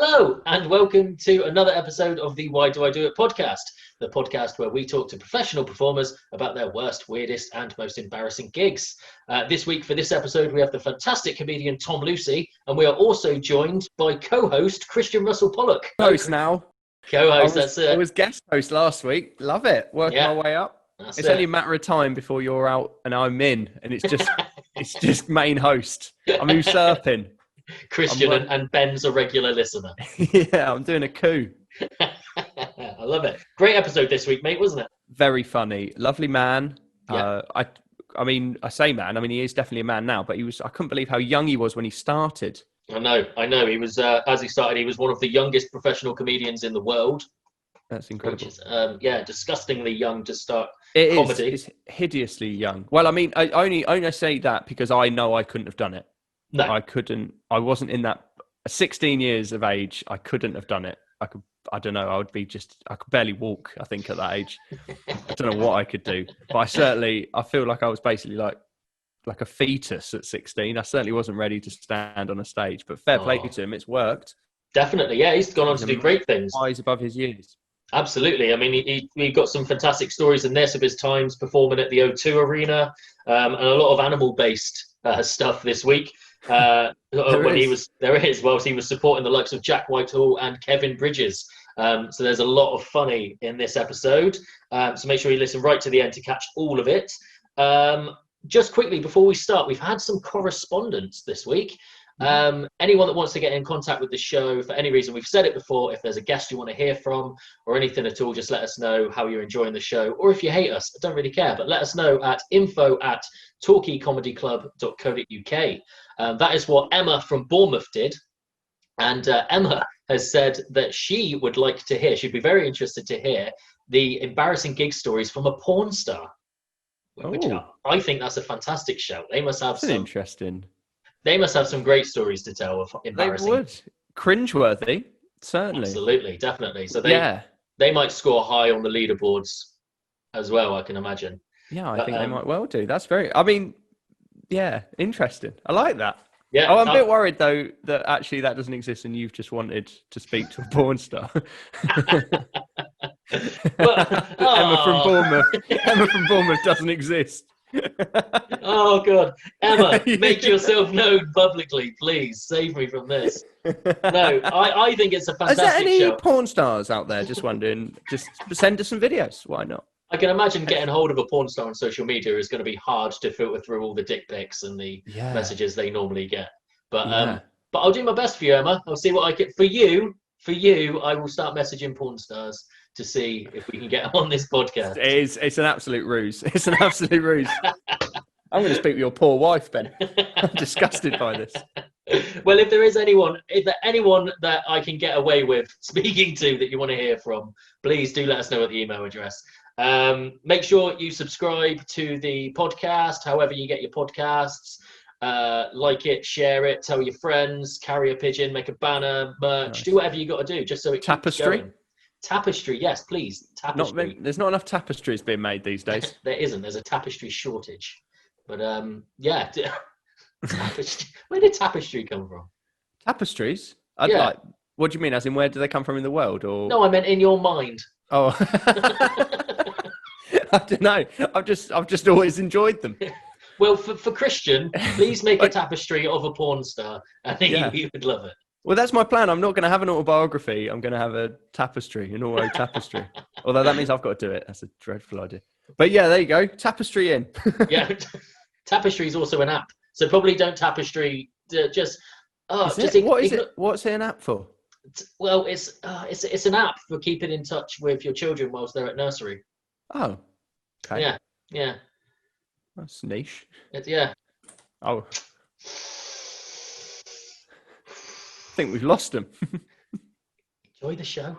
Hello, and welcome to another episode of the Why Do I Do It podcast, the podcast where we talk to professional performers about their worst, weirdest, and most embarrassing gigs. This week, for this episode, we have the fantastic comedian Tom Lucy, and we are also joined by co-host Christian Russell Pollock. Host now. Co-host, that's it. I was guest host last week. Love it. Working my way up. It's only a matter of time before you're out and I'm in, and it's just main host. I'm usurping. Christian and Ben's a regular listener. Yeah, I'm doing a coup. I love it. Great episode this week, mate, wasn't it? Very funny. Lovely man. Yeah. I mean, I say man. I mean, he is definitely a man now, but I couldn't believe how young he was when he started. I know. He was, as he started, he was one of the youngest professional comedians in the world. That's incredible. Which is, disgustingly young to start comedy. It's hideously young. Well, I mean, I only say that because I know I couldn't have done it. No. I couldn't. I wasn't in that. 16 years of age, I couldn't have done it. I don't know. I could barely walk, I think, at that age. I don't know what I could do. But I feel like I was basically like a fetus at 16. I certainly wasn't ready to stand on a stage. But fair play to him. It's worked. Definitely. Yeah, he's gone on to do great things. Wise above his years. Absolutely. I mean, he got some fantastic stories in this of his times performing at the O2 Arena and a lot of animal-based stuff this week. He was supporting the likes of Jack Whitehall and Kevin Bridges. So there's a lot of funny in this episode. So make sure you listen right to the end to catch all of it. Just quickly before we start, we've had some correspondence this week. Anyone that wants to get in contact with the show for any reason, we've said it before, if there's a guest you want to hear from or anything at all, just let us know how you're enjoying the show, or if you hate us, I don't really care, but let us know at info@torquaycomedyclub.co.uk. That is what Emma from Bournemouth did, and Emma has said that she would like to hear, she'd be very interested to hear the embarrassing gig stories from a porn star, which I think that's a fantastic shout. They must have Interesting. They must have some great stories to tell of embarrassing. They would. Cringeworthy, certainly. Absolutely, definitely. So they might score high on the leaderboards as well, I can imagine. Yeah, I think they might well do. That's interesting. I like that. Yeah. I'm a bit worried, though, that actually that doesn't exist and you've just wanted to speak to a porn star. Emma from Bournemouth doesn't exist. Oh God, Emma, make yourself known publicly, please. Save me from this. No, I think it's a fantastic show. Is there any porn stars out there? Just wondering. Just send us some videos. Why not? I can imagine getting hold of a porn star on social media is going to be hard to filter through all the dick pics and the messages they normally get. But I'll do my best for you, Emma. I'll see what I can for you. For you, I will start messaging porn stars to see if we can get them on this podcast. It's an absolute ruse. It's an absolute ruse. I'm going to speak with your poor wife, Ben. I'm disgusted by this. Well, if there is anyone that I can get away with speaking to that you want to hear from, please do let us know at the email address. Make sure you subscribe to the podcast, however you get your podcasts. Like it, share it, tell your friends, carry a pigeon, make a banner, merch, do whatever you got to do just so it keeps going. Tapestry, yes, please. Tapestry. There's not enough tapestries being made these days. There isn't. There's a tapestry shortage. But tapestry. Where did tapestry come from? Tapestries? What do you mean? As in, where do they come from in the world? Or no, I meant in your mind. Oh, I don't know. I've just always enjoyed them. Well, for Christian, please make a tapestry of a porn star. I think he would love it. Well, that's my plan. I'm not going to have an autobiography. I'm going to have a tapestry, an auto tapestry. Although that means I've got to do it. That's a dreadful idea. But yeah, there you go. Tapestry in. Yeah, tapestry is also an app. So probably don't tapestry. What is it? What's it an app for? Well, it's an app for keeping in touch with your children whilst they're at nursery. Oh, okay. Yeah. That's niche. Oh. I think we've lost him. Enjoy the show.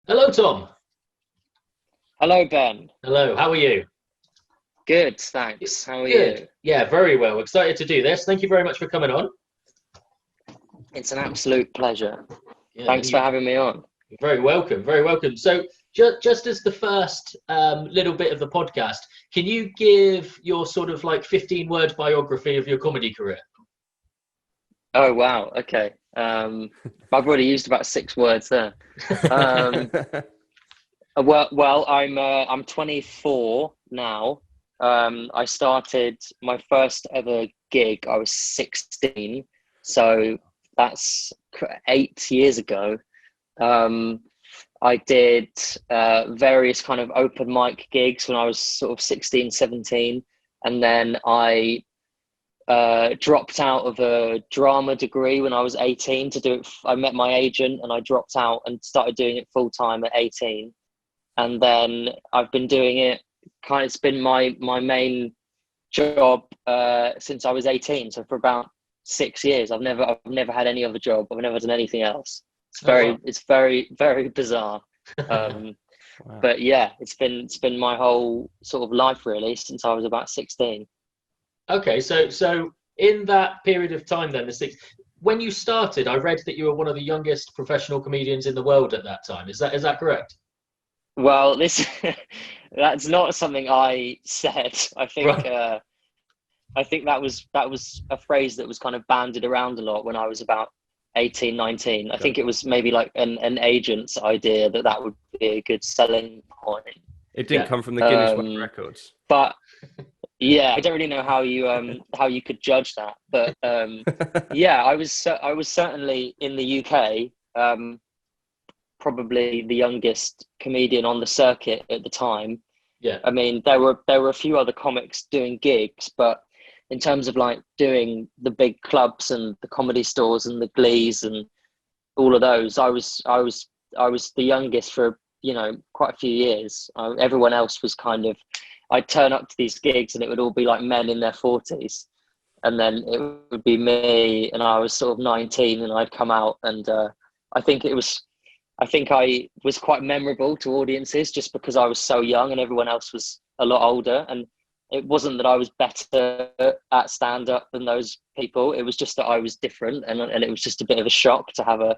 Hello, Tom. Hello, Ben. Hello, how are you? Good, thanks. How are you? Yeah, very well. Excited to do this. Thank you very much for coming on. It's an absolute pleasure. Thanks for having me on. You're very welcome, very welcome. So just as the first little bit of the podcast, can you give your sort of like 15-word biography of your comedy career? Oh wow. Okay. I've already used about 6 words there. Um, I'm 24 now. I started my first ever gig. I was 16, so that's 8 years ago. I did various kind of open mic gigs when I was sort of 16, 17, and then I dropped out of a drama degree when I was 18 to do it. I met my agent and I dropped out and started doing it full time at 18. And then I've been doing it it's been my main job since I was 18. So for about 6 years, I've never had any other job. I've never done anything else. It's very bizarre. Wow. But yeah, it's been my whole sort of life really since I was about 16. Okay, so in that period of time then, when you started, I read that you were one of the youngest professional comedians in the world at that time. Is that correct? Well, that's not something I said. I think right. I think that was a phrase that was kind of bandied around a lot when I was about 18, 19. I think it was maybe like an agent's idea that would be a good selling point. It didn't come from the Guinness World Records. But yeah, I don't really know how you could judge that. But yeah, I was certainly in the UK, probably the youngest comedian on the circuit at the time. Yeah. I mean, there were a few other comics doing gigs, but in terms of like doing the big clubs and the comedy stores and the Glees and all of those, I was the youngest for quite a few years. Everyone else was kind of, I'd turn up to these gigs and it would all be like men in their 40s, and then it would be me, and I was sort of 19, and I'd come out, and I think I was quite memorable to audiences just because I was so young and everyone else was a lot older. And it wasn't that I was better at stand-up than those people. It was just that I was different, and it was just a bit of a shock to have a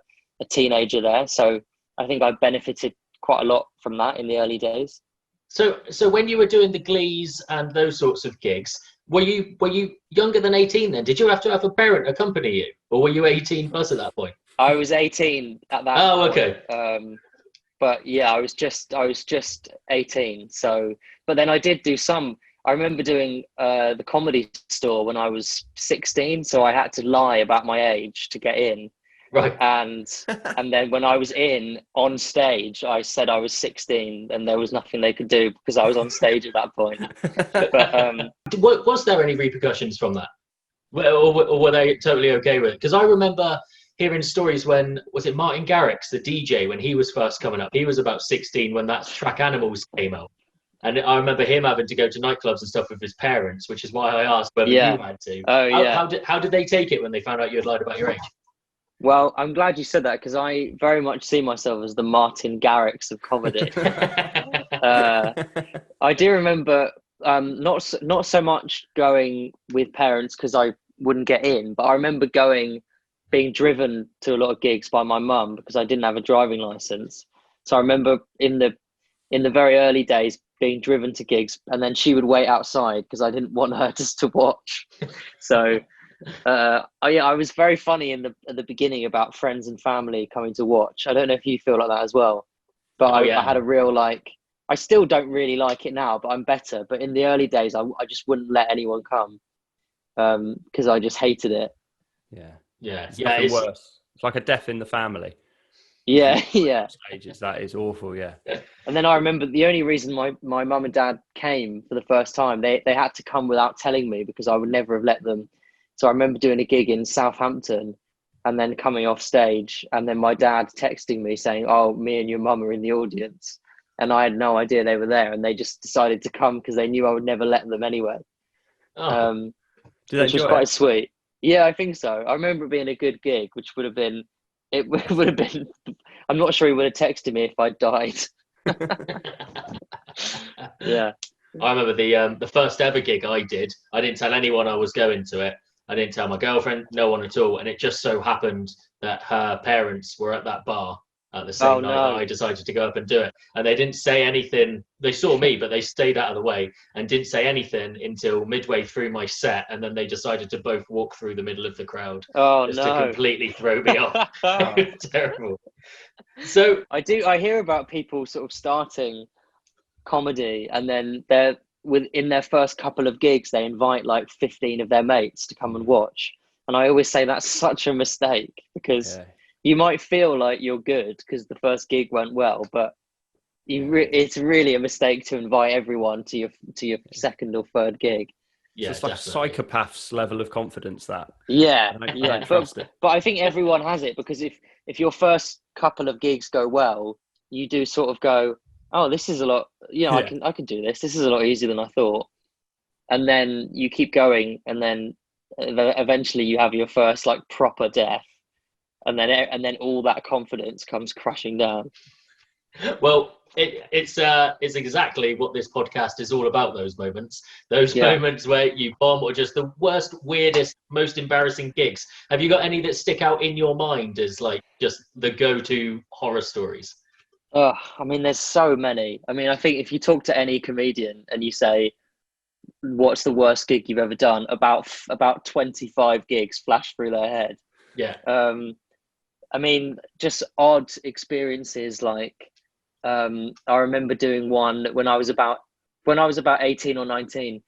teenager there. So I think I benefited quite a lot from that in the early days. So when you were doing the Glees and those sorts of gigs, were you younger than 18 then? Did you have to have a parent accompany you, or were you 18 plus at that point? I was 18 at that point. Oh, okay. But yeah, I was just 18. So, but then I did do some. I remember doing the Comedy Store when I was 16, so I had to lie about my age to get in. Right. And then when I was on stage, I said I was 16, and there was nothing they could do because I was on stage at that point. But was there any repercussions from that, or were they totally okay with it? Because I remember hearing stories when, was it Martin Garrix, the DJ, when he was first coming up? He was about 16 when that track Animals came out. And I remember him having to go to nightclubs and stuff with his parents, which is why I asked whether you had to. Oh, yeah. How did they take it when they found out you had lied about your age? Well, I'm glad you said that, because I very much see myself as the Martin Garrix of comedy. I do remember not so much going with parents because I wouldn't get in, but I remember being driven to a lot of gigs by my mum because I didn't have a driving license. So I remember in the very early days being driven to gigs, and then she would wait outside because I didn't want her just to watch. So I was very funny at the beginning about friends and family coming to watch. I don't know if you feel like that as well, but I had a real I still don't really like it now, but I'm better. But in the early days, I just wouldn't let anyone come because I just hated it. Yeah, it's worse. It's like a death in the family. Yeah. Stages, that is awful. Yeah. And then I remember the only reason my mum and dad came for the first time, they had to come without telling me because I would never have let them. So I remember doing a gig in Southampton and then coming off stage, and then my dad texting me saying, "Oh, me and your mum are in the audience," and I had no idea they were there, and they just decided to come because they knew I would never let them anyway. Which was quite sweet. Yeah, I think so. I remember it being a good gig, which would have been. I'm not sure he would have texted me if I died. Yeah. I remember the first ever gig I did. I didn't tell anyone I was going to it. I didn't tell my girlfriend, no one at all. And it just so happened that her parents were at that bar. at the same night that I decided to go up and do it. And they didn't say anything. They saw me, but they stayed out of the way and didn't say anything until midway through my set. And then they decided to both walk through the middle of the crowd to completely throw me off. Terrible. So I hear about people sort of starting comedy and then in their first couple of gigs, they invite like 15 of their mates to come and watch. And I always say that's such a mistake because you might feel like you're good because the first gig went well, but it's really a mistake to invite everyone to your second or third gig. Yeah, it's like definitely. A psychopath's level of confidence that. Yeah, I don't trust it. But I think everyone has it because if your first couple of gigs go well, you do sort of go, oh, this is a lot, I can do this. This is a lot easier than I thought. And then you keep going and then eventually you have your first like proper death. And then all that confidence comes crashing down. Well, it's exactly what this podcast is all about. Those moments where you bomb or just the worst, weirdest, most embarrassing gigs. Have you got any that stick out in your mind as like just the go-to horror stories? I mean, there's so many. I mean, I think if you talk to any comedian and you say, what's the worst gig you've ever done? About 25 gigs flash through their head. Yeah. I mean, just odd experiences. Like, I remember doing one when I was about 18 or 19,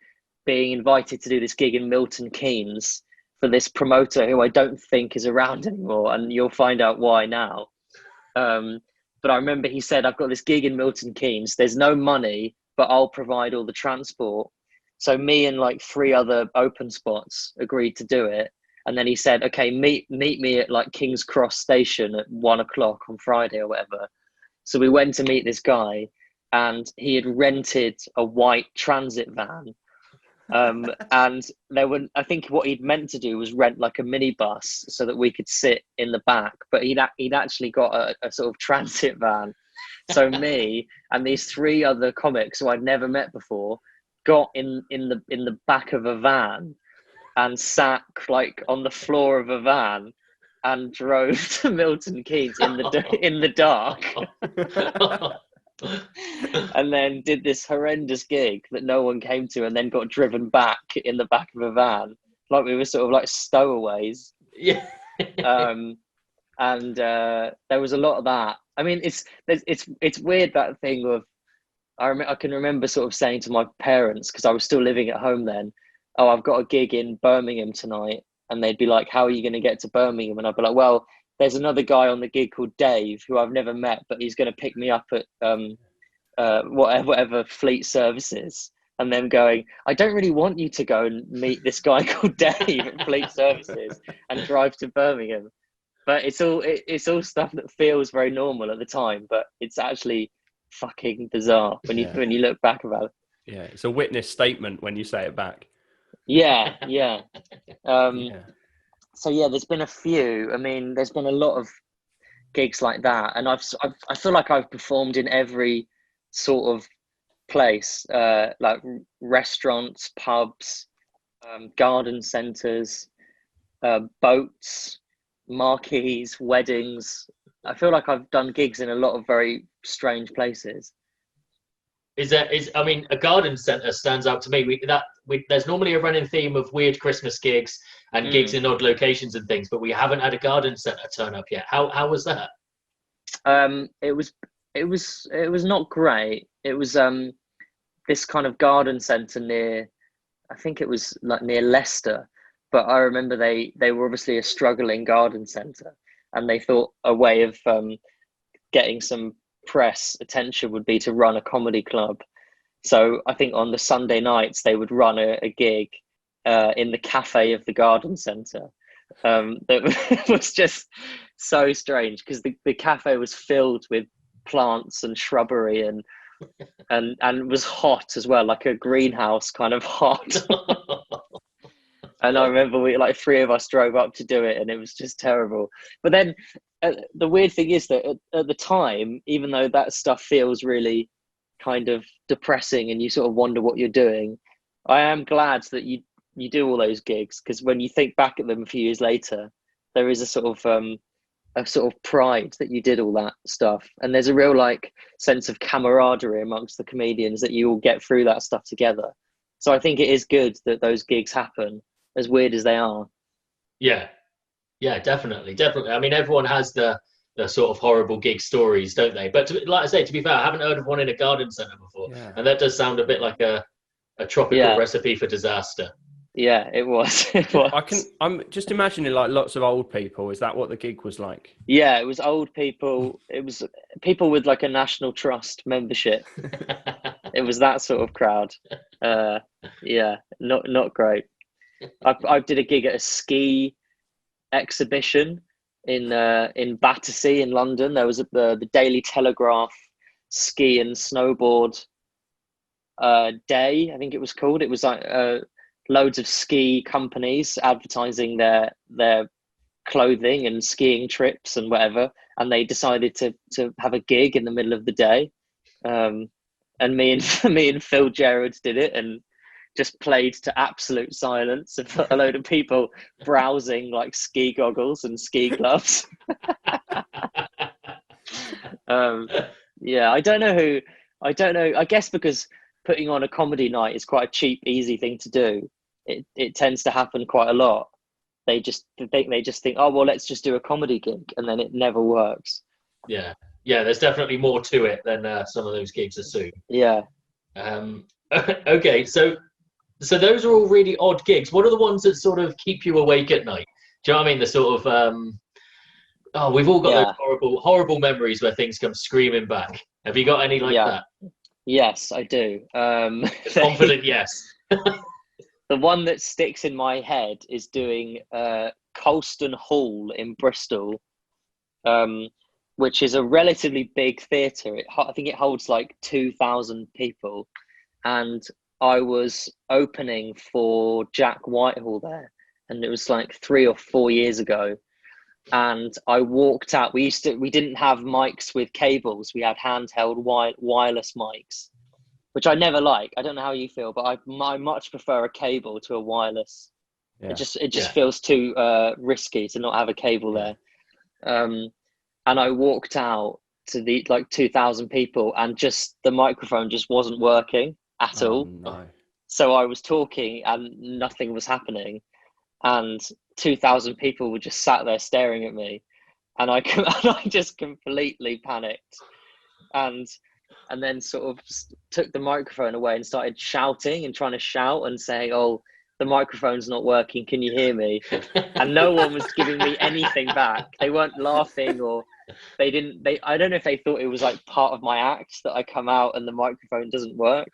being invited to do this gig in Milton Keynes for this promoter who I don't think is around anymore, and you'll find out why now. But I remember he said, I've got this gig in Milton Keynes. There's no money, but I'll provide all the transport. So me and like 3 other open spots agreed to do it. And then he said, okay, meet me at like King's Cross station at 1:00 on Friday or whatever. So we went to meet this guy and he had rented a white transit van. And I think what he'd meant to do was rent like a minibus so that we could sit in the back, but he'd actually got a sort of transit van. So me and these 3 other comics who I'd never met before got in the back of a van and sat like on the floor of a van and drove to Milton Keynes in the dark. And then did this horrendous gig that no one came to, and then got driven back in the back of a van like we were sort of like stowaways. Yeah. And there was a lot of that. I mean, it's weird, that thing of I can remember sort of saying to my parents, because I was still living at home then, oh, I've got a gig in Birmingham tonight, and they'd be like, how are you going to get to Birmingham? And I'd be like, well, there's another guy on the gig called Dave who I've never met, but he's going to pick me up at whatever Fleet Services. And them going, I don't really want you to go and meet this guy called Dave at Fleet Services and drive to Birmingham. But it's all stuff that feels very normal at the time, but it's actually fucking bizarre when you look back about it. Yeah, it's a witness statement when you say it back. Yeah. So yeah, there's been a few. I mean, there's been a lot of gigs like that, and I feel like I've performed in every sort of place, like restaurants, pubs, garden centres, boats, marquees, weddings. I feel like I've done gigs in a lot of very strange places. I mean, a garden centre stands out to me. There's normally a running theme of weird Christmas gigs and gigs in odd locations and things, but we haven't had a garden centre turn up yet. How was that? It was not great. It was this kind of garden centre near, I think it was like near Leicester, but I remember they were obviously a struggling garden centre, and they thought a way of getting some press attention would be to run a comedy club. So I think on the Sunday nights they would run a gig in the cafe of the garden centre. That was just so strange because the cafe was filled with plants and shrubbery and was hot as well, like a greenhouse kind of hot. And I remember we, like, 3 of us drove up to do it, and it was just terrible. But then the weird thing is that at the time, even though that stuff feels really kind of depressing and you sort of wonder what you're doing, I am glad that you do all those gigs, because when you think back at them a few years later, there is a sort of a sort of pride that you did all that stuff, and there's a real like sense of camaraderie amongst the comedians that you all get through that stuff together. So I think it is good that those gigs happen, as weird as they are. Yeah, definitely. I mean, everyone has the sort of horrible gig stories, don't they? But like I say, to be fair, I haven't heard of one in a garden centre before, and that does sound a bit like a tropical recipe for disaster. Yeah, it was. It was. I'm just imagining like lots of old people. Is that what the gig was like? Yeah, it was old people. It was people with like a National Trust membership. It was that sort of crowd. Yeah, not great. I did a gig at a ski exhibition in Battersea in London. There was the Daily Telegraph ski and snowboard day, I think it was called. It was like loads of ski companies advertising their clothing and skiing trips and whatever, and they decided to have a gig in the middle of the day, and me and Phil Gerard did it, and just played to absolute silence of a load of people browsing like ski goggles and ski gloves. I don't know. I guess because putting on a comedy night is quite a cheap, easy thing to do. It tends to happen quite a lot. They just think, oh well, let's just do a comedy gig, and then it never works. Yeah. There's definitely more to it than some of those gigs assume. Yeah. Okay, so those are all really odd gigs. What are the ones that sort of keep you awake at night? Do you know what I mean? The sort of we've all got those horrible memories where things come screaming back. Have you got any like that? Yes, I do. Confident, yes. The one that sticks in my head is doing Colston Hall in Bristol, which is a relatively big theatre. I think it holds like 2,000 people. And I was opening for Jack Whitehall there. And it was like 3 or 4 years ago. And I walked out. We didn't have mics with cables. We had handheld wireless mics, which I never like. I don't know how you feel, but I much prefer a cable to a wireless. Yeah. It just feels too risky to not have a cable there. And I walked out to the like 2,000 people, and just the microphone just wasn't working at all. No. So I was talking and nothing was happening, and 2,000 people were just sat there staring at me, and I just completely panicked, and then sort of took the microphone away and started shouting and trying to shout and saying, "Oh, the microphone's not working. Can you hear me?" And no one was giving me anything back. They weren't laughing, or I don't know if they thought it was like part of my act that I come out and the microphone doesn't work.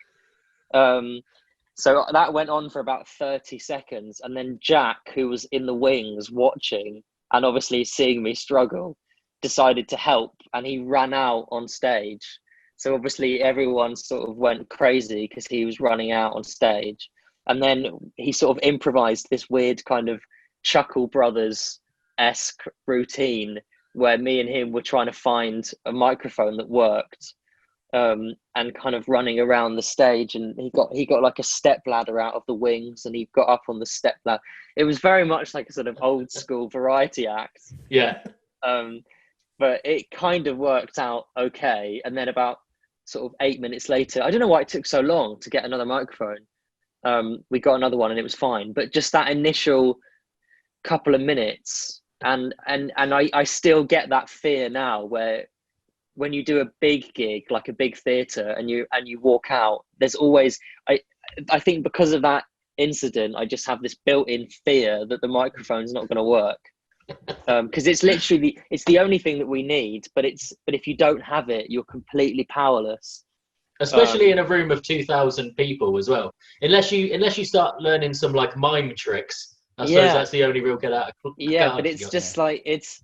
So that went on for about 30 seconds. And then Jack, who was in the wings watching and obviously seeing me struggle, decided to help, and he ran out on stage. So obviously everyone sort of went crazy because he was running out on stage. And then he sort of improvised this weird kind of Chuckle Brothers-esque routine where me and him were trying to find a microphone that worked, and kind of running around the stage. And he got like a step ladder out of the wings, and he got up on the step ladder. It was very much like a sort of old school variety act. Yeah. But it kind of worked out okay. And then about sort of 8 minutes later, I don't know why it took so long to get another microphone. We got another one and it was fine. But just that initial couple of minutes, and I still get that fear now, where when you do a big gig, like a big theatre, and you walk out, there's always, I think because of that incident, I just have this built-in fear that the microphone's not going to work. Because it's literally it's the only thing that we need, but if you don't have it, you're completely powerless. Especially in a room of 2,000 people as well. Unless you start learning some like mime tricks, I suppose that's the only real get out of. Yeah, but it's just like it's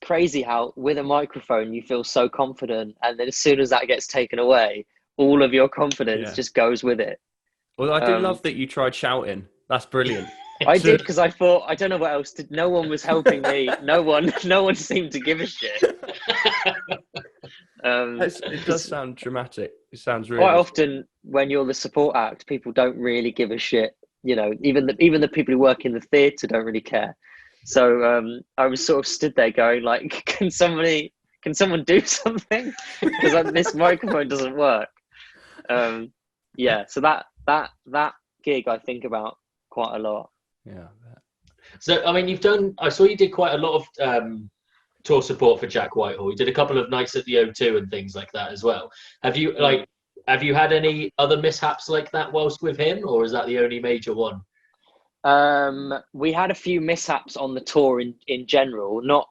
crazy how with a microphone you feel so confident, and then as soon as that gets taken away, all of your confidence just goes with it. Well, I do love that you tried shouting. That's brilliant. I did, because I thought, I don't know what else. No one was helping me. No one seemed to give a shit. It does sound dramatic. It sounds really. Quite often, when you're the support act, people don't really give a shit. You know, even the people who work in the theatre don't really care. So I was sort of stood there going like, can someone do something? Because this microphone doesn't work. Yeah, so that gig I think about quite a lot. Yeah. So, I mean, I saw you did quite a lot of tour support for Jack Whitehall. You did a couple of nights at the O2 and things like that as well. Have you had any other mishaps like that whilst with him, or is that the only major one? We had a few mishaps on the tour in general. Not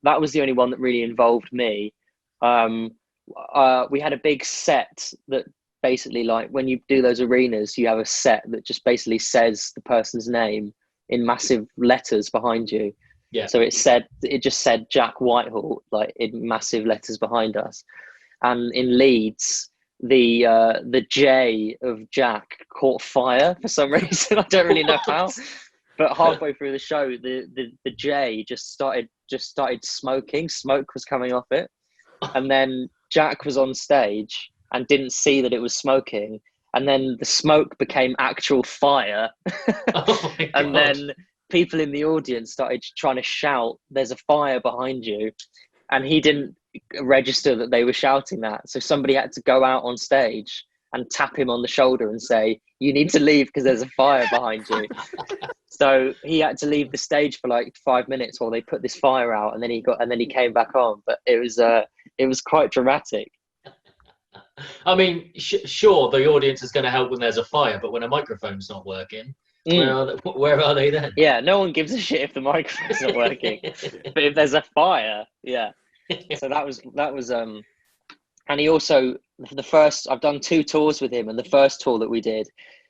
that was the only one that really involved me. We had a big set that basically, like, when you do those arenas, you have a set that just basically says the person's name in massive letters behind you. Yeah. So it just said Jack Whitehall, like, in massive letters behind us. And in Leeds, the J of Jack caught fire for some reason. I don't really know how. But halfway through the show, the J just started smoking. Smoke was coming off it. And then Jack was on stage and didn't see that it was smoking. And then the smoke became actual fire. Oh my God. And then people in the audience started trying to shout, "There's a fire behind you." And he didn't register that they were shouting that. So somebody had to go out on stage and tap him on the shoulder and say, "You need to leave because there's a fire behind you." So he had to leave the stage for like 5 minutes while they put this fire out, and then he came back on. But it was quite dramatic. I mean, sure, the audience is going to help when there's a fire, but when a microphone's not working, where are they then? Yeah, no one gives a shit if the microphone's not working. But if there's a fire, yeah. So that was and he also, I've done 2 tours with him, and the first tour that we did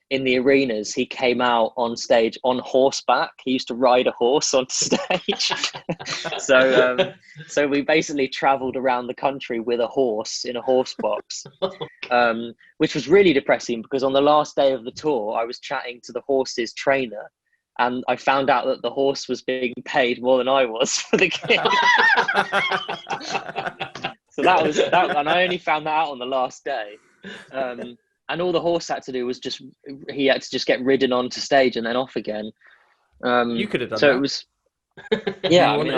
in the arenas, he came out on stage on horseback. He used to ride a horse on stage. So we basically traveled around the country with a horse in a horse box, which was really depressing, because on the last day of the tour, I was chatting to the horse's trainer, and I found out that the horse was being paid more than I was for the gig. So that was that, and I only found that out on the last day. And all the horse had to do was he had to just get ridden onto stage and then off again. You could have done so that. It was, yeah. I mean,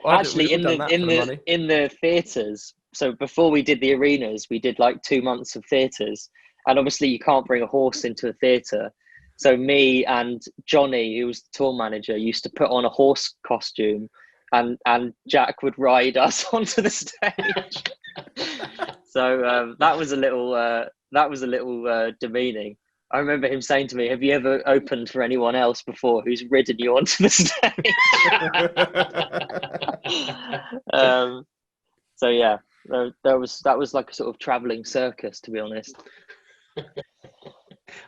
actually in the theatres. So before we did the arenas, we did like 2 months of theatres, and obviously you can't bring a horse into a theatre. So me and Johnny, who was the tour manager, used to put on a horse costume, and Jack would ride us onto the stage. So that was a little demeaning. I remember him saying to me, "Have you ever opened for anyone else before who's ridden you onto the stage?" So yeah, that was like a sort of travelling circus, to be honest.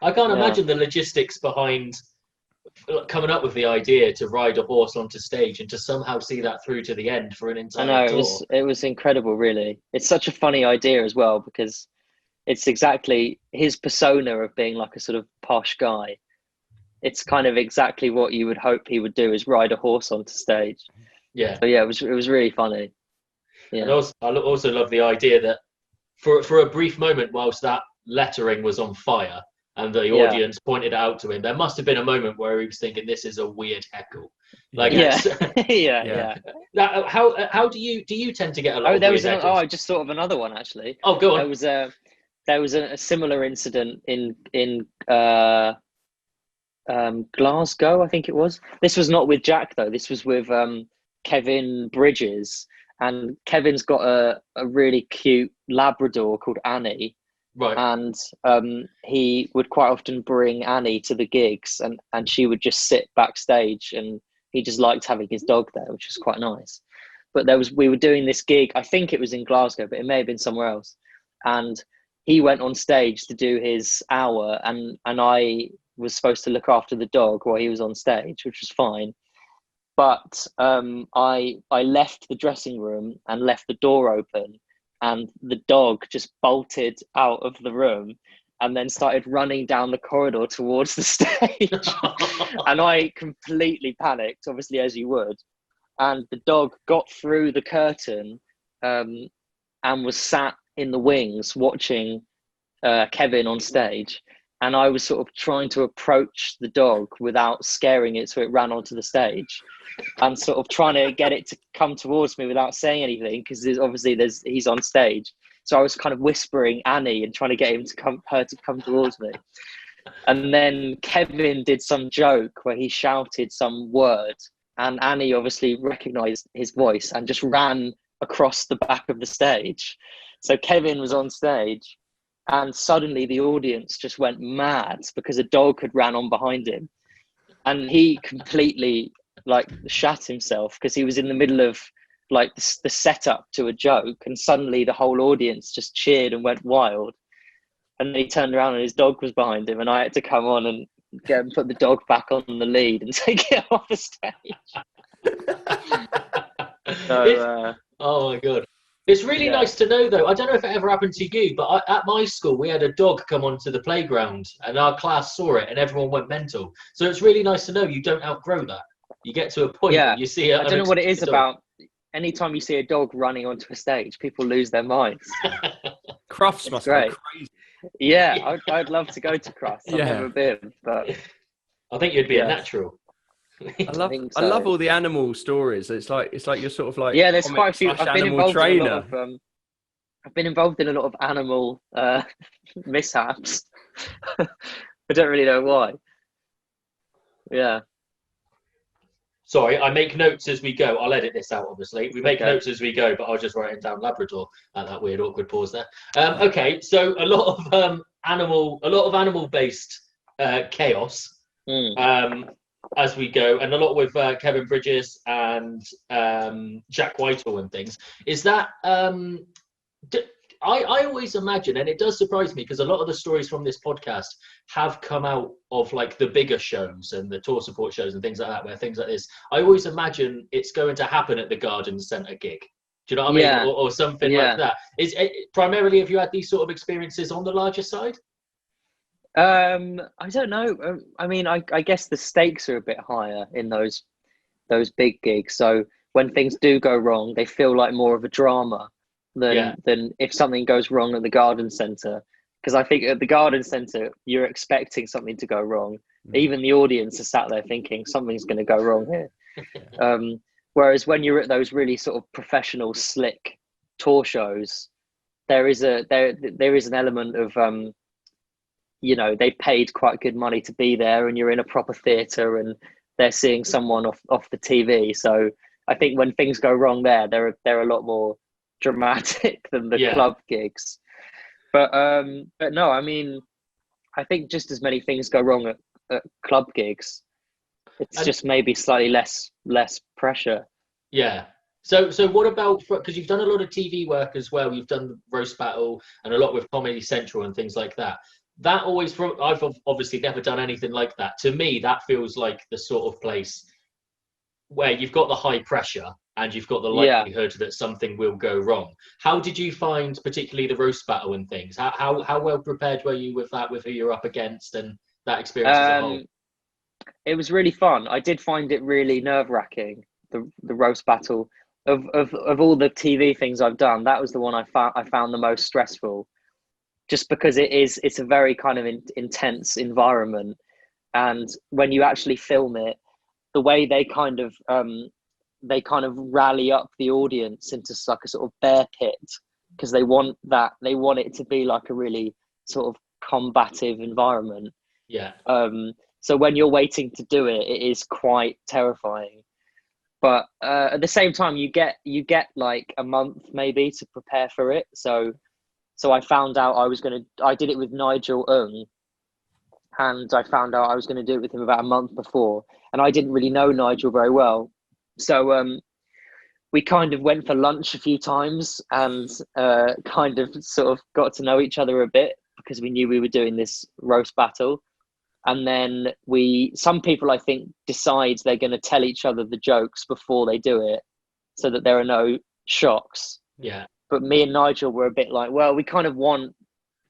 I can't imagine the logistics behind coming up with the idea to ride a horse onto stage and to somehow see that through to the end for an entire tour. It was incredible, really. It's such a funny idea as well, because it's exactly his persona of being like a sort of posh guy. It's kind of exactly what you would hope he would do, is ride a horse onto stage. Yeah. So yeah, it was really funny. Yeah. And I also love the idea that for a brief moment, whilst that lettering was on fire and the audience pointed it out to him, there must have been a moment where he was thinking, "This is a weird heckle." Like, yeah. How do you tend to get a lot of weird heckles? I just thought of another one, actually. Oh, go on. There was a similar incident in Glasgow, I think it was. This was not with Jack, though. This was with Kevin Bridges, and Kevin's got a really cute Labrador called Annie. Right. And he would quite often bring Annie to the gigs, and she would just sit backstage, and he just liked having his dog there, which was quite nice. But we were doing this gig, I think it was in Glasgow, but it may have been somewhere else. And he went on stage to do his hour, and I was supposed to look after the dog while he was on stage, which was fine. But I left the dressing room and left the door open, and the dog just bolted out of the room and then started running down the corridor towards the stage. And I completely panicked, obviously, as you would. And the dog got through the curtain and was sat in the wings watching Kevin on stage. and I was sort of trying to approach the dog without scaring it, so it ran onto the stage, and sort of trying to get it to come towards me without saying anything, because he's on stage. So I was kind of whispering Annie and trying to get her to come towards me. And then Kevin did some joke where he shouted some word, and Annie obviously recognized his voice and just ran across the back of the stage. So Kevin was on stage, and suddenly the audience just went mad because a dog had ran on behind him, and he completely like shat himself because he was in the middle of like the setup to a joke, and suddenly the whole audience just cheered and went wild. And then he turned around and his dog was behind him, and I had to come on and put the dog back on the lead and take it off the stage. Oh my God. It's really nice to know, though. I don't know if it ever happened to you, but at my school, we had a dog come onto the playground, and our class saw it, and everyone went mental. So it's really nice to know you don't outgrow that. You get to a point where you see it. I don't know what it is about. Anytime you see a dog running onto a stage, people lose their minds. Crufts must be crazy. Yeah, I'd love to go to Crufts. I've never been, but I think you'd be a natural. I love all the animal stories. It's like you're sort of like there's quite a few. I've been involved trainer. in a lot of, I've been involved in a lot of animal mishaps. I don't really know why. Yeah. Sorry, I make notes as we go. I'll edit this out, obviously. We make notes as we go, but I'll just write it down Labrador at that weird, awkward pause there. Okay, so a lot of animal-based chaos as we go, and a lot with Kevin Bridges and Jack Whitehall and things. Is that I always imagine, and it does surprise me because a lot of the stories from this podcast have come out of like the bigger shows and the tour support shows and things like that, where things like this, I always imagine it's going to happen at the Garden Centre gig. Do you know what I mean? Or something like that. Is it, primarily, have you had these sort of experiences on the larger side? I don't know. I mean, I guess the stakes are a bit higher in those big gigs. So when things do go wrong, they feel like more of a drama than if something goes wrong at the Garden Centre. Because I think at the Garden Centre, you're expecting something to go wrong. Even the audience is sat there thinking something's going to go wrong here. Whereas when you're at those really sort of professional, slick tour shows, there is an element of they paid quite good money to be there, and you're in a proper theatre, and they're seeing someone off the TV. So I think when things go wrong there, they're a lot more dramatic than the club gigs. But no, I mean, I think just as many things go wrong at club gigs. It's just maybe slightly less pressure. Yeah. So what about, because you've done a lot of TV work as well, you've done the roast battle and a lot with Comedy Central and things like that. That always, I've obviously never done anything like that. To me, that feels like the sort of place where you've got the high pressure and you've got the likelihood that something will go wrong. How did you find particularly the roast battle and things? How well prepared were you with that, with who you're up against and that experience as a whole? It was really fun. I did find it really nerve-wracking, the roast battle. Of all the TV things I've done, that was the one I found the most stressful, just because it's a very kind of intense environment, and when you actually film it, the way they kind of rally up the audience into like a sort of bear pit, because they want it to be like a really sort of combative environment. So when you're waiting to do it, it is quite terrifying. But at the same time, you get like a month maybe to prepare for it. So I found out I did it with Nigel Ng, and I found out I was going to do it with him about a month before. And I didn't really know Nigel very well. So we kind of went for lunch a few times and kind of sort of got to know each other a bit, because we knew we were doing this roast battle. And then some people, I think, decide they're going to tell each other the jokes before they do it, so that there are no shocks. Yeah. But me and Nigel were a bit like, well, we kind of want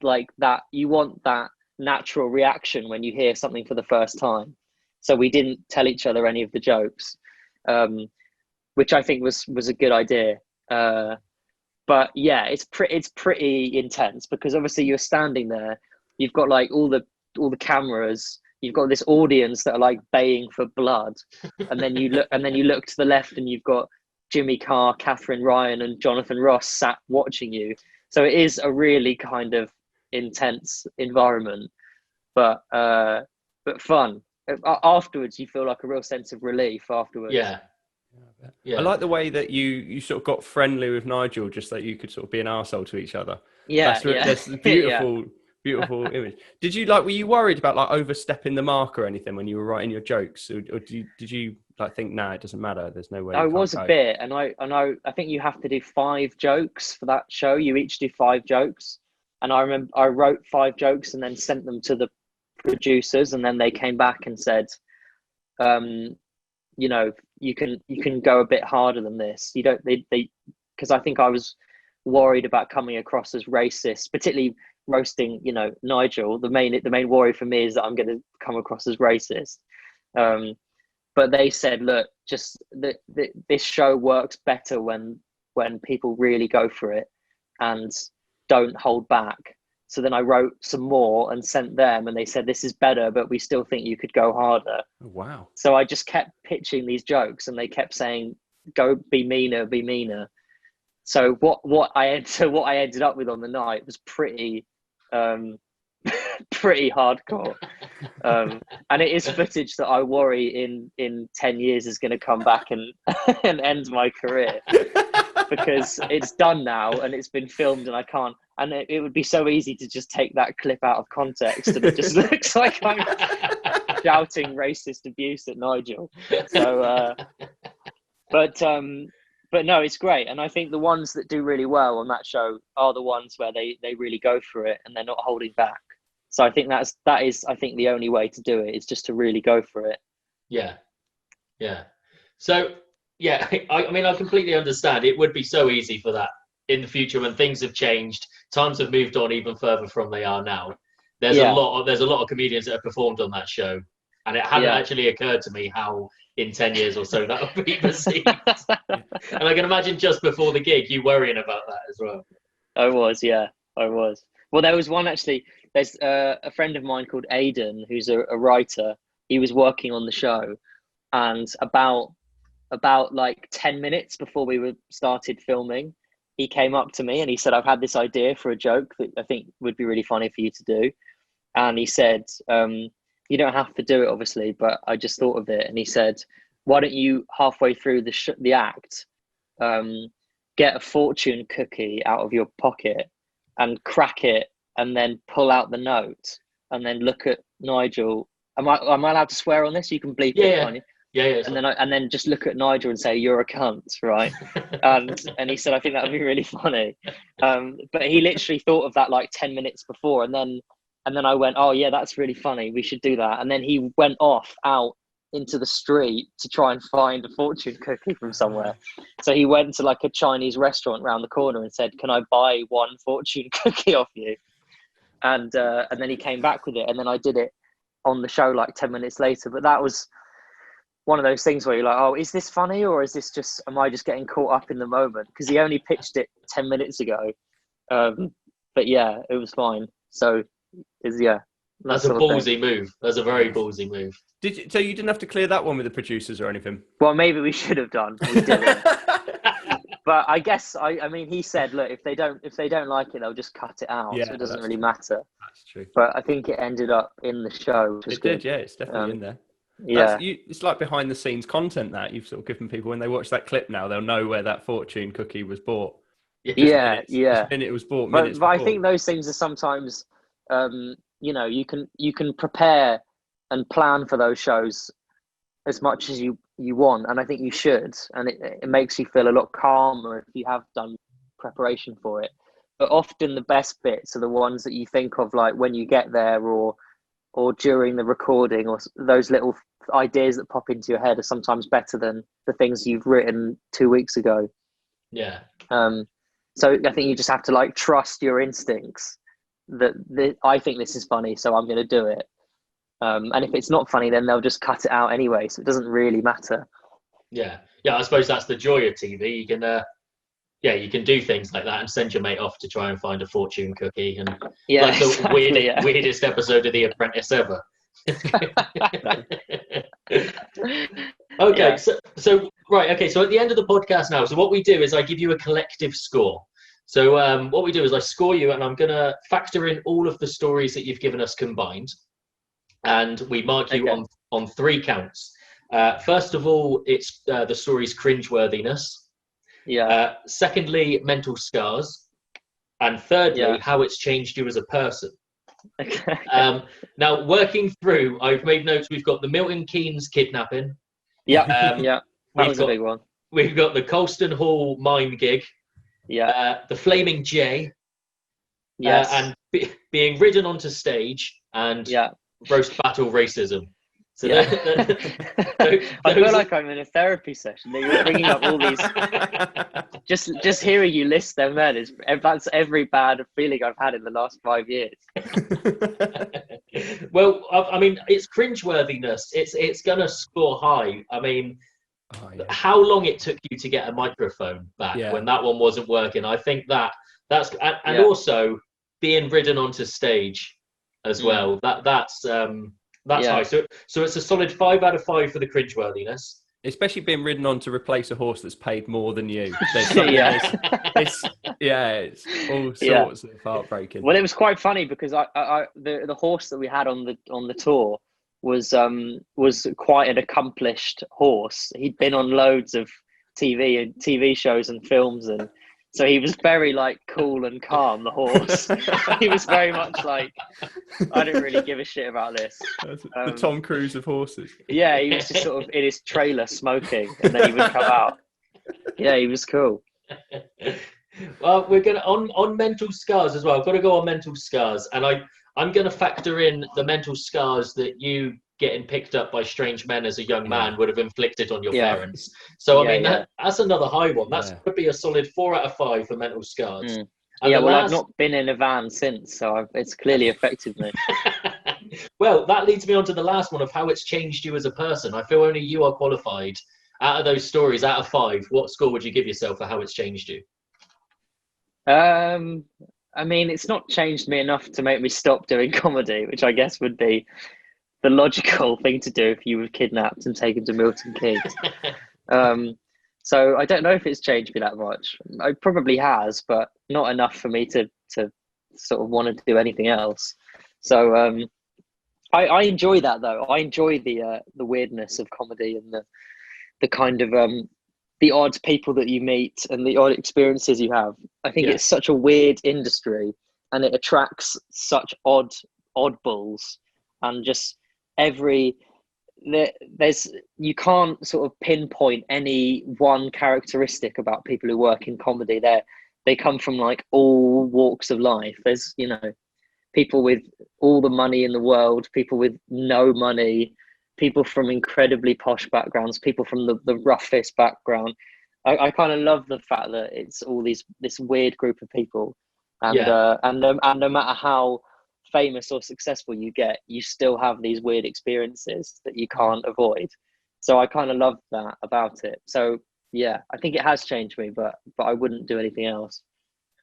like that. You want that natural reaction when you hear something for the first time. So we didn't tell each other any of the jokes, which I think was a good idea. But yeah, it's pretty intense, because obviously you're standing there. You've got like all the all the cameras. You've got this audience that are like baying for blood, and then you look to the left, and you've got Jimmy Carr, Catherine Ryan, and Jonathan Ross sat watching you. So it is a really kind of intense environment, but fun. Afterwards, you feel like a real sense of relief afterwards. Yeah. I like the way that you sort of got friendly with Nigel, just that you could sort of be an arsehole to each other. That's a beautiful, beautiful image. Were you worried about like overstepping the mark or anything when you were writing your jokes, or did you like think, nah, it doesn't matter, there's no way? I was a bit, and I think you have to do 5 jokes for that show. You each do 5 jokes, and I remember I wrote 5 jokes and then sent them to the producers, and then they came back and said, you know, you can go a bit harder than this. You don't, they because I think I was worried about coming across as racist, particularly roasting, you know, Nigel. The main worry for me is that I'm going to come across as racist. But they said, look, just this show works better when people really go for it and don't hold back. So then I wrote some more and sent them, and they said, this is better, but we still think you could go harder. Oh, wow. So I just kept pitching these jokes, and they kept saying, go be meaner, be meaner. So what I ended up with on the night was pretty pretty hardcore. And it is footage that I worry in 10 years is going to come back and end my career, because it's done now and it's been filmed, and I can't. And it would be so easy to just take that clip out of context, and it just looks like I'm shouting racist abuse at Nigel. So, but no, it's great. And I think the ones that do really well on that show are the ones where they really go for it and they're not holding back. So I think that is the only way to do it is just to really go for it. Yeah. So yeah, I mean, I completely understand. It would be so easy for that in the future when things have changed, times have moved on even further from they are now. There's a lot of comedians that have performed on that show, and it hadn't actually occurred to me how in 10 years or so that would be perceived. And I can imagine just before the gig you worrying about that as well. I was. Well, there was one actually. There's a friend of mine called Aidan, who's a writer. He was working on the show, and about like 10 minutes before we started filming, he came up to me and he said, I've had this idea for a joke that I think would be really funny for you to do. And he said, you don't have to do it, obviously, but I just thought of it. And he said, why don't you, halfway through the act, get a fortune cookie out of your pocket and crack it, and then pull out the note, and then look at Nigel. Am I allowed to swear on this? You can bleep it, can't you? Yeah. And then just look at Nigel and say, you're a cunt, right? And he said, I think that would be really funny. But he literally thought of that like 10 minutes before, and then I went, oh yeah, that's really funny, we should do that. And then he went off out into the street to try and find a fortune cookie from somewhere. So he went to like a Chinese restaurant around the corner and said, can I buy one fortune cookie off you? And then he came back with it, and then I did it on the show like 10 minutes later. But that was one of those things where you're like, oh, is this funny, or is this am I just getting caught up in the moment? Because he only pitched it 10 minutes ago. But yeah, it was fine. So that's a ballsy move. That's a very ballsy move. So you didn't have to clear that one with the producers or anything? Well, maybe we should have done. We didn't. But I guess I mean, he said, look, if they don't like it, they'll just cut it out. Yeah, so it doesn't really matter. That's true. But I think it ended up in the show. It did, yeah. It's definitely in there. Yeah, it's like behind the scenes content that you've sort of given people when they watch that clip. Now they'll know where that fortune cookie was bought. Yeah. Minute it was bought. But I think those things are sometimes, you can prepare and plan for those shows as much as you want, and I think you should, and it makes you feel a lot calmer if you have done preparation for it. But often the best bits are the ones that you think of like when you get there, or during the recording, or those little ideas that pop into your head are sometimes better than the things you've written 2 weeks ago. Yeah. So I think you just have to like trust your instincts that I think this is funny, so I'm going to do it. And if it's not funny, then they'll just cut it out anyway. So it doesn't really matter. Yeah. I suppose that's the joy of TV. You can, you can do things like that and send your mate off to try and find a fortune cookie, and Yeah, like the exactly, weirdest episode of The Apprentice ever. Okay, Yeah. so right, okay, so at the end of the podcast now, so what we do is I give you a collective score. So what we do is I score you, and I'm gonna factor in all of the stories that you've given us combined, and we mark you on 3 counts. First of all, it's the story's cringeworthiness. Yeah. Secondly, mental scars, and thirdly, how it's changed you as a person. Okay. Now, working through, I've made notes. We've got the Milton Keynes kidnapping. Yeah. Yeah. That was a big one. We've got the Colston Hall mime gig. Yeah. The Flaming J. Yes. And being ridden onto stage and roast battle racism. So I feel like I'm in a therapy session. You're bringing up all these. Just hearing you list them, man, that's every bad feeling I've had in the last 5 years. Well, I mean, it's cringeworthiness. It's gonna score high. I mean, how long it took you to get a microphone back when that one wasn't working? I think that's and also being ridden onto stage as well. That's high. So it's a solid 5 out of 5 for the cringeworthiness. Especially being ridden on to replace a horse that's paid more than you. It's all sorts of heartbreaking. Well, it was quite funny because the horse that we had on the tour was quite an accomplished horse. He'd been on loads of TV shows and films, and so he was very like cool and calm, the horse. He was very much like, I don't really give a shit about this. The Tom Cruise of horses. Yeah, he was just sort of in his trailer smoking, and then he would come out. Yeah, he was cool. Well, we're gonna on mental scars as well. I've got to go on mental scars, and I'm gonna factor in the mental scars that you getting picked up by strange men as a young man would have inflicted on your parents. So I mean, that's another high one. That's going to be a solid 4 out of 5 for mental scars. I've not been in a van since, so it's clearly affected me. Well, that leads me on to the last one of how it's changed you as a person. I feel only you are qualified. Out of those stories, out of 5, what score would you give yourself for how it's changed you? I mean, it's not changed me enough to make me stop doing comedy, which I guess would be the logical thing to do if you were kidnapped and taken to Milton Keynes. So I don't know if it's changed me that much. It probably has, but not enough for me to sort of want to do anything else. So I enjoy that though. I enjoy the weirdness of comedy and the kind of the odd people that you meet and the odd experiences you have. I think it's such a weird industry, and it attracts such oddballs, and just you can't sort of pinpoint any one characteristic about people who work in comedy. They come from like all walks of life. There's people with all the money in the world, people with no money, people from incredibly posh backgrounds, people from the roughest background. I kind of love the fact that it's all this weird group of people, and no matter how famous or successful you get, you still have these weird experiences that you can't avoid. So I kind of love that about it. So yeah, I think it has changed me, but I wouldn't do anything else.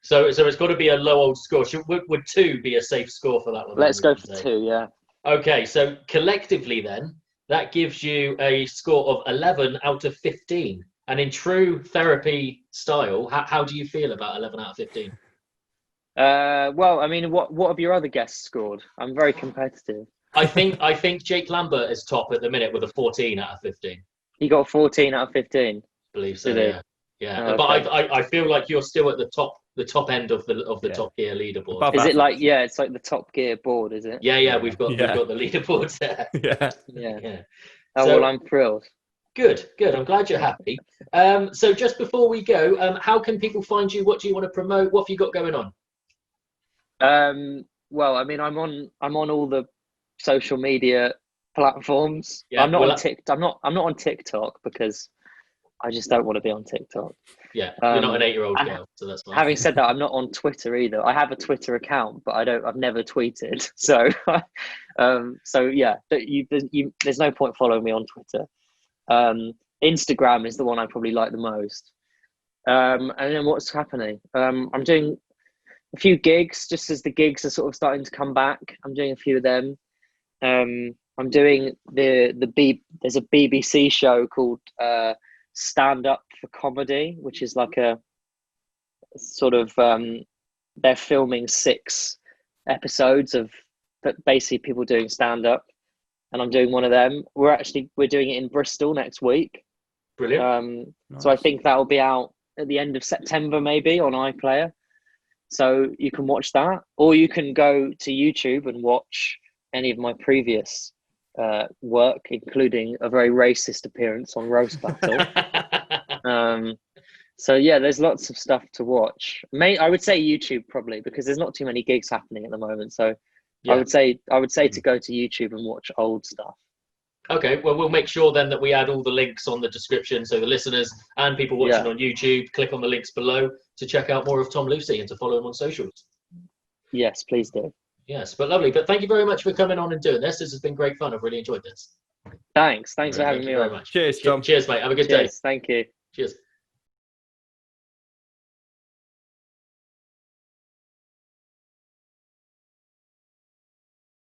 So it's got to be a low old score. Would 2 be a safe score for that one? Let's go for 2. Yeah. Okay, so collectively then that gives you a score of 11 out of 15. And in true therapy style, how do you feel about 11 out of 15? Well, I mean, what have your other guests scored? I'm very competitive. I think Jake Lambert is top at the minute with a 14 out of 15. He got 14 out of 15. I believe so. Yeah. Oh, but okay. I feel like you're still at the top end of the Top Gear leaderboard. Is it like it's like the Top Gear board, is it? Yeah. We've got the leaderboards there. Yeah. Oh, well, I'm thrilled. Good. I'm glad you're happy. So just before we go, how can people find you? What do you want to promote? What have you got going on? Well, I mean, I'm on all the social media platforms. Yeah, I'm not on TikTok because I just don't want to be on TikTok. Yeah, you're not an 8-year-old girl, so that's fine. Having said that, I'm not on Twitter either. I have a Twitter account, but I've never tweeted. So, there's no point following me on Twitter. Instagram is the one I probably like the most. And then what's happening? I'm doing a few gigs just as the gigs are sort of starting to come back. I'm doing a few of them. I'm doing there's a BBC show called Stand Up for Comedy, which is like a sort of they're filming 6 episodes of basically people doing stand up, and I'm doing one of them. We're doing it in Bristol next week. Brilliant. So I think that will be out at the end of September, maybe on iPlayer. So you can watch that, or you can go to YouTube and watch any of my previous work, including a very racist appearance on Roast Battle. So yeah, there's lots of stuff to watch. I would say YouTube probably, because there's not too many gigs happening at the moment. So yeah. I would say to go to YouTube and watch old stuff. Okay, well, we'll make sure then that we add all the links on the description, so the listeners and people watching on YouTube click on the links below to check out more of Tom Lucy and to follow him on socials. Yes, please do. Yes, but lovely. But thank you very much for coming on and doing this. This has been great fun. I've really enjoyed this. Thanks for having me on. Much. Cheers, Tom. Cheers, mate. Have a good day. Thank you. Cheers.